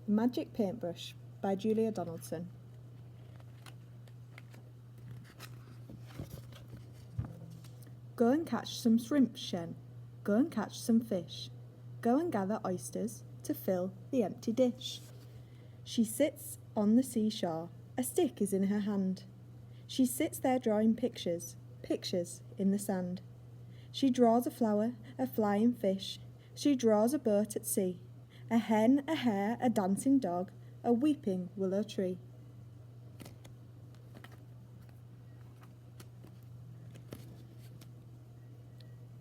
Magic Paintbrush by Julia Donaldson. Go and catch some shrimp, Shen. Go and catch some fish. Go and gather oysters to fill the empty dish. She sits on the seashore, a stick is in her hand. She sits there drawing pictures, pictures in the sand. She draws a flower, a flying fish. She draws a boat at sea, a hen, a hare, a dancing dog, a weeping willow tree.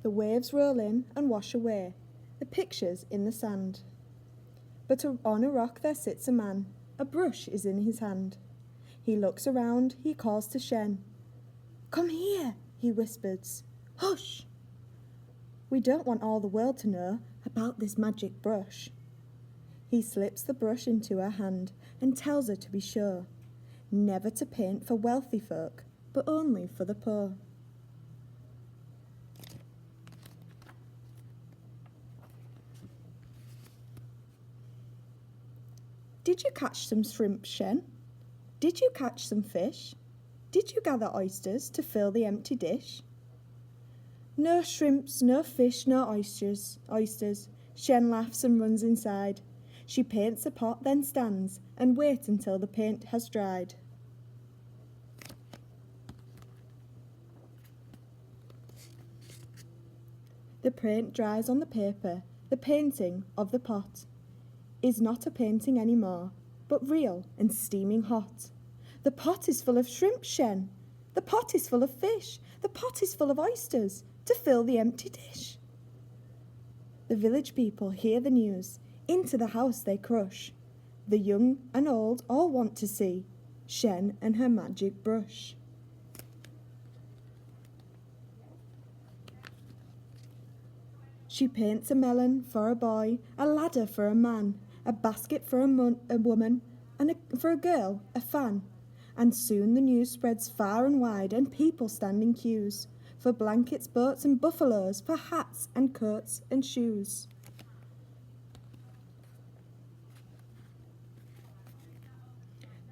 The waves roll in and wash away the pictures in the sand. But on a rock there sits a man, a brush is in his hand. He looks around, he calls to Shen. "Come here," he whispers. "Hush! We don't want all the world to know about this magic brush." He slips the brush into her hand and tells her to be sure never to paint for wealthy folk, but only for the poor. Did you catch some shrimp, Shen? Did you catch some fish? Did you gather oysters to fill the empty dish? No shrimps, no fish, no oysters. Shen laughs and runs inside. She paints a pot, then stands and waits until the paint has dried. The paint dries on the paper, the painting of the pot is not a painting any more, but real and steaming hot. The pot is full of shrimp, Shen. The pot is full of fish. The pot is full of oysters to fill the empty dish. The village people hear the news. Into the house they crush. The young and old all want to see Shen and her magic brush. She paints a melon for a boy, a ladder for a man, a basket for a woman, and for a girl, a fan. And soon the news spreads far and wide, and people stand in queues for blankets, boats, and buffaloes, for hats and coats and shoes.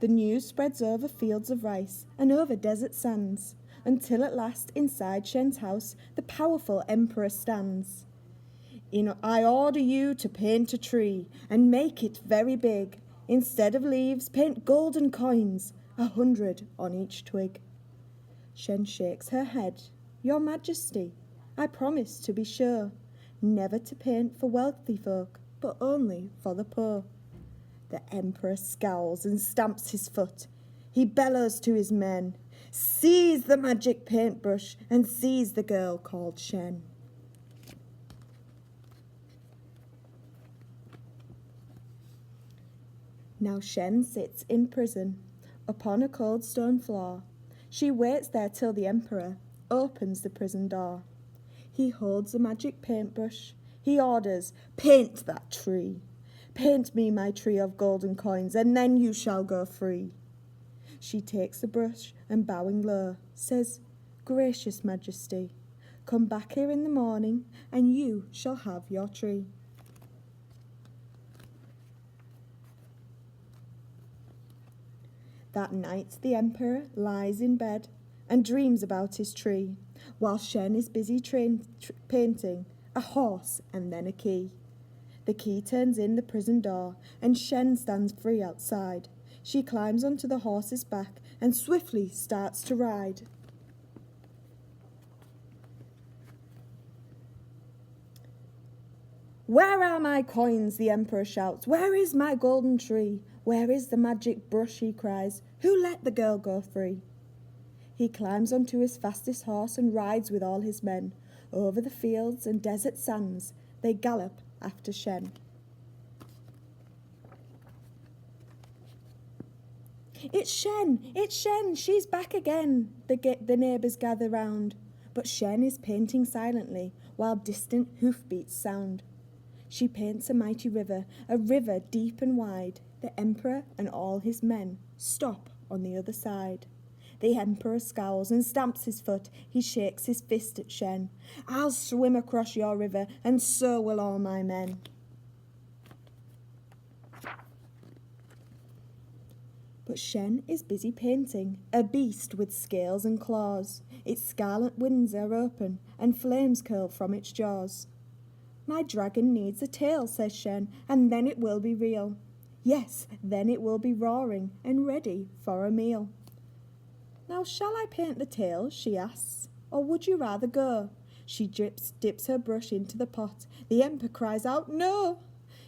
The news spreads over fields of rice and over desert sands, until at last inside Shen's house the powerful emperor stands. I order you to paint a tree and make it very big. Instead of leaves, paint golden coins, 100 on each twig. Shen shakes her head. Your Majesty, I promise to be sure never to paint for wealthy folk, but only for the poor. The emperor scowls and stamps his foot. He bellows to his men, "Seize the magic paintbrush and seize the girl called Shen." Now Shen sits in prison upon a cold stone floor. She waits there till the emperor opens the prison door. He holds the magic paintbrush. He orders, "Paint that tree. Paint me my tree of golden coins, and then you shall go free." She takes the brush and bowing low says, "Gracious Majesty, come back here in the morning and you shall have your tree." That night the emperor lies in bed and dreams about his tree, while Shen is busy painting a horse and then a key. The key turns in the prison door and Shen stands free outside. She climbs onto the horse's back and swiftly starts to ride. "Where are my coins?" the emperor shouts. "Where is my golden tree? Where is the magic brush?" he cries. "Who let the girl go free?" He climbs onto his fastest horse and rides with all his men. Over the fields and desert sands they gallop after Shen. "It's Shen! It's Shen! She's back again!" The neighbours gather round. But Shen is painting silently while distant hoofbeats sound. She paints a mighty river, a river deep and wide. The emperor and all his men stop on the other side. The emperor scowls and stamps his foot. He shakes his fist at Shen. "I'll swim across your river, and so will all my men." But Shen is busy painting a beast with scales and claws. Its scarlet wings are open, and flames curl from its jaws. My dragon needs a tail, says Shen, and then it will be real. Yes, then it will be roaring and ready for a meal. Now shall I paint the tail, she asks, or would you rather go? She dips her brush into the pot. The Emperor cries out, no!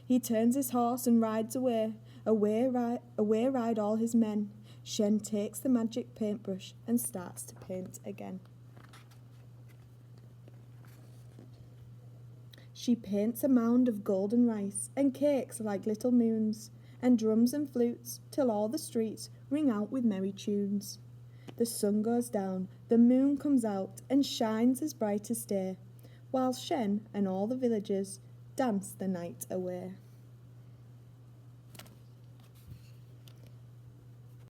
He turns his horse and rides away. Away ride all his men. Shen takes the magic paintbrush and starts to paint again. She paints a mound of golden rice and cakes like little moons, and drums and flutes till all the streets ring out with merry tunes. The sun goes down, the moon comes out and shines as bright as day, while Shen and all the villagers dance the night away.